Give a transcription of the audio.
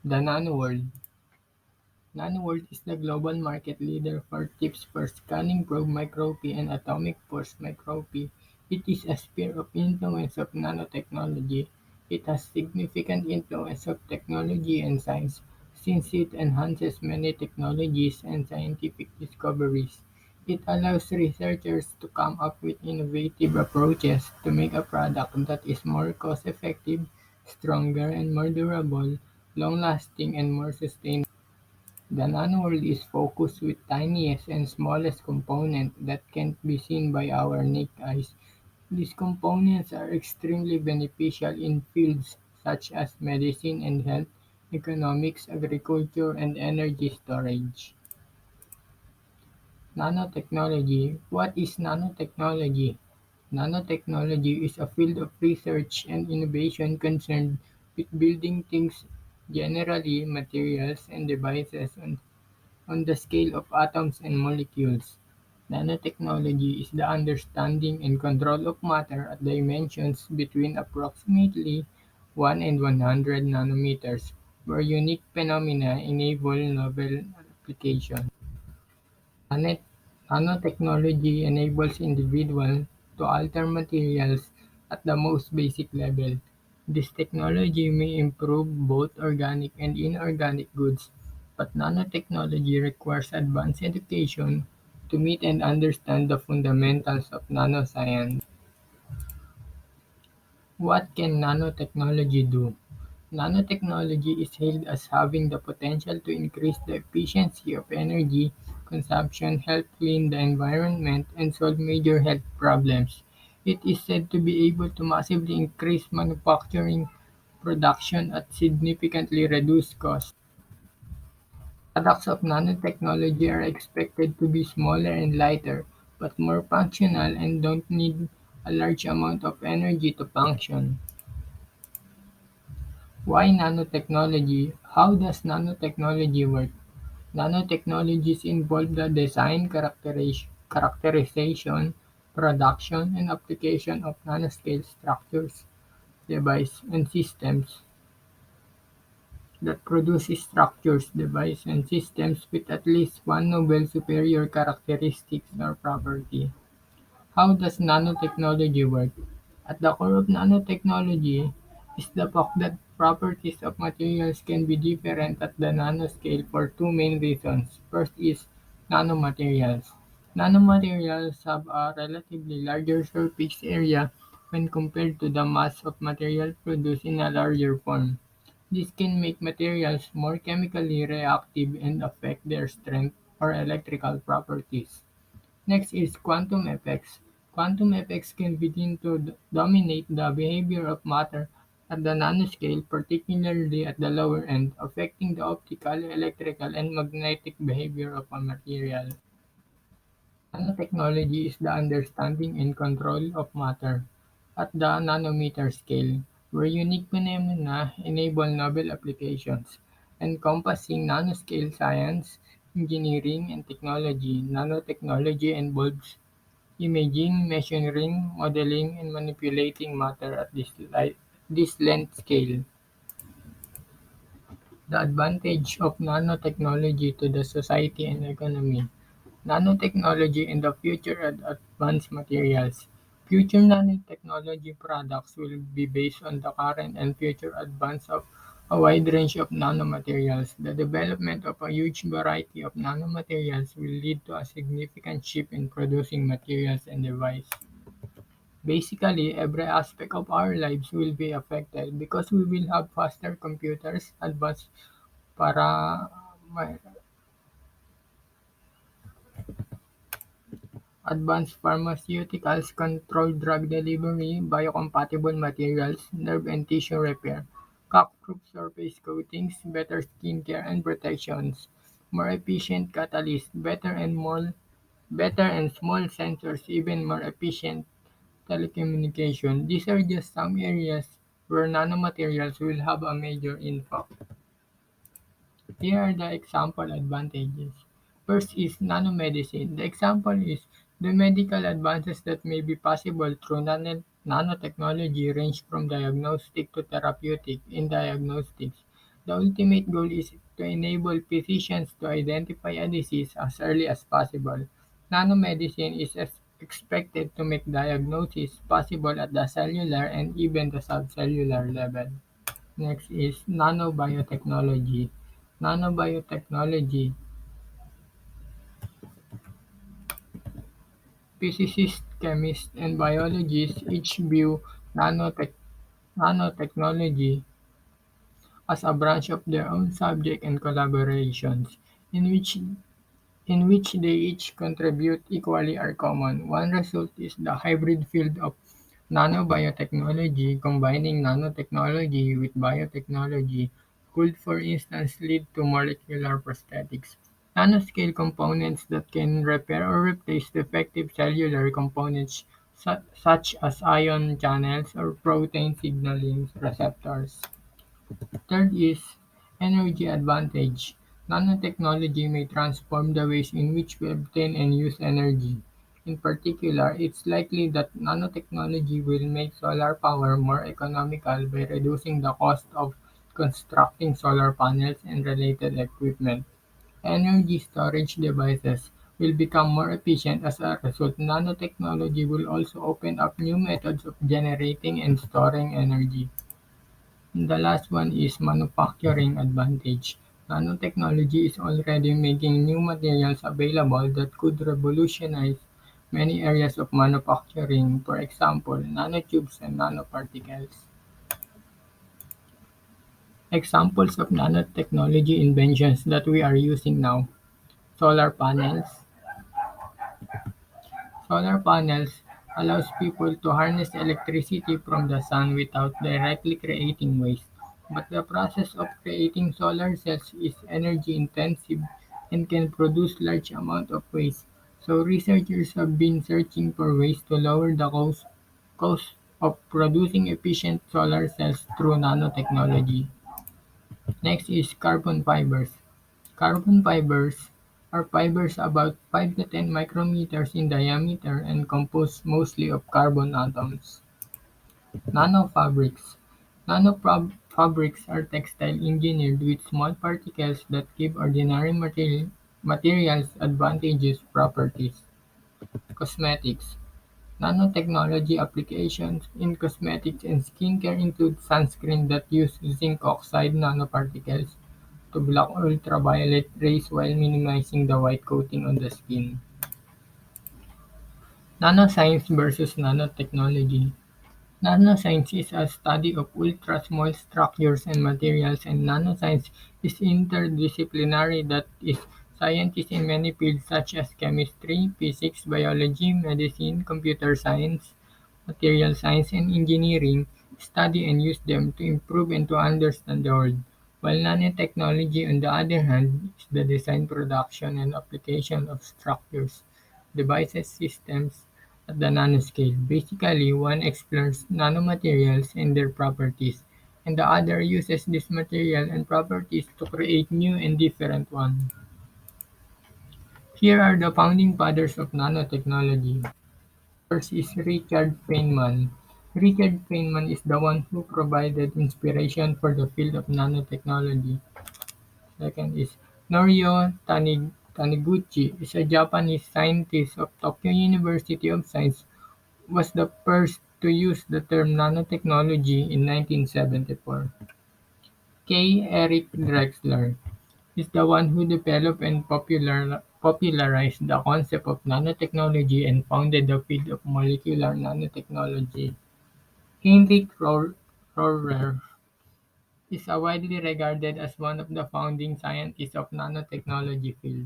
The Nano World. Nano World is the global market leader for chips for scanning probe microscopy and atomic force microscopy. It is a sphere of influence of nanotechnology. It has significant influence of technology and science, since it enhances many technologies and scientific discoveries. It allows researchers to come up with innovative approaches to make a product that is more cost-effective, stronger and more durable, long-lasting and more sustainable. The nanoworld is focused with tiniest and smallest component that can't be seen by our naked eyes. These components are extremely beneficial in fields such as medicine and health, economics, agriculture, and energy storage. Nanotechnology. What is nanotechnology? Nanotechnology is a field of research and innovation concerned with building things, generally materials and devices, on the scale of atoms and molecules. Nanotechnology is the understanding and control of matter at dimensions between approximately 1 and 100 nanometers, where unique phenomena enable novel applications. Nano- Nanotechnology enables individuals to alter materials at the most basic level. This technology may improve both organic and inorganic goods, but nanotechnology requires advanced education to meet and understand the fundamentals of nanoscience. What can nanotechnology do? Nanotechnology is hailed as having the potential to increase the efficiency of energy consumption, help clean the environment, and solve major health problems. It is said to be able to massively increase manufacturing production at significantly reduced costs. Products of nanotechnology are expected to be smaller and lighter, but more functional and don't need a large amount of energy to function. Why nanotechnology? How does nanotechnology work? Nanotechnologies involve the design, characterization, production, and application of nanoscale structures, devices, and systems that produce structures, devices, and systems with at least one novel superior characteristic or property. How does nanotechnology work? At the core of nanotechnology is the fact that properties of materials can be different at the nanoscale for two main reasons. First is nanomaterials. Nanomaterials have a relatively larger surface area when compared to the mass of material produced in a larger form. This can make materials more chemically reactive and affect their strength or electrical properties. Next is quantum effects. Quantum effects can begin to dominate the behavior of matter at the nanoscale, particularly at the lower end, affecting the optical, electrical, and magnetic behavior of a material. Nanotechnology is the understanding and control of matter at the nanometer scale, where unique phenomena enable novel applications, encompassing nanoscale science, engineering, and technology. Nanotechnology involves imaging, measuring, modeling, and manipulating matter at this length scale. The advantage of nanotechnology to the society and economy. Nanotechnology and the future of advanced materials. Future nanotechnology products will be based on the current and future advance of a wide range of nanomaterials. The development of a huge variety of nanomaterials will lead to a significant shift in producing materials and devices. Basically, every aspect of our lives will be affected because we will have faster computers, para advanced pharmaceuticals, controlled drug delivery, biocompatible materials, nerve and tissue repair, shock-proof surface coatings, better skincare and protections, more efficient catalysts, better and small sensors, even more efficient telecommunication. These are just some areas where nanomaterials will have a major impact. Here are the example advantages. First is nanomedicine. The example is the medical advances that may be possible through nanotechnology range from diagnostic to therapeutic. In diagnostics, The ultimate goal is to enable physicians to identify a disease as early as possible. Nanomedicine is expected to make diagnosis possible at the cellular and even the subcellular level. Next is nanobiotechnology. Nanobiotechnology. Physicists, chemists, and biologists each view nanotechnology as a branch of their own subject and collaborations, in which they each contribute equally are common. One result is the hybrid field of nanobiotechnology. Combining nanotechnology with biotechnology could, for instance, lead to molecular prosthetics, nanoscale components that can repair or replace defective cellular components such as ion channels or protein signaling receptors. Third is energy advantage. Nanotechnology may transform the ways in which we obtain and use energy. In particular, it's likely that nanotechnology will make solar power more economical by reducing the cost of constructing solar panels and related equipment. Energy storage devices will become more efficient as a result. Nanotechnology will also open up new methods of generating and storing energy. The last one is manufacturing advantage. Nanotechnology is already making new materials available that could revolutionize many areas of manufacturing, for example, nanotubes and nanoparticles. Examples of nanotechnology inventions that we are using now: solar panels. Solar panels allows people to harness electricity from the sun without directly creating waste. But the process of creating solar cells is energy intensive and can produce large amount of waste. So researchers have been searching for ways to lower the cost of producing efficient solar cells through nanotechnology. Next is carbon fibers. Carbon fibers are fibers about 5 to 10 micrometers in diameter and composed mostly of carbon atoms. Nanofabrics. Nanofabrics are textile engineered with small particles that give ordinary materials advantageous properties. Cosmetics. Nanotechnology applications in cosmetics and skincare include sunscreen that use zinc oxide nanoparticles to block ultraviolet rays while minimizing the white coating on the skin. Nanoscience versus nanotechnology. Nanoscience is a study of ultra-small structures and materials, and nanoscience is interdisciplinary that is scientists in many fields such as chemistry, physics, biology, medicine, computer science, material science, and engineering study and use them to improve and to understand the world, while nanotechnology, on the other hand, is the design, production, and application of structures, devices, systems at the nanoscale. Basically, one explores nanomaterials and their properties, and the other uses this material and properties to create new and different ones. Here are the founding fathers of nanotechnology. First is Richard Feynman. Richard Feynman is the one who provided inspiration for the field of nanotechnology. Second is Norio Taniguchi is a Japanese scientist of Tokyo University of Science, was the first to use the term nanotechnology in 1974. K. Eric Drexler is the one who developed and popularized the concept of nanotechnology and founded the field of molecular nanotechnology. Heinrich Rohrer is widely regarded as one of the founding scientists of nanotechnology field.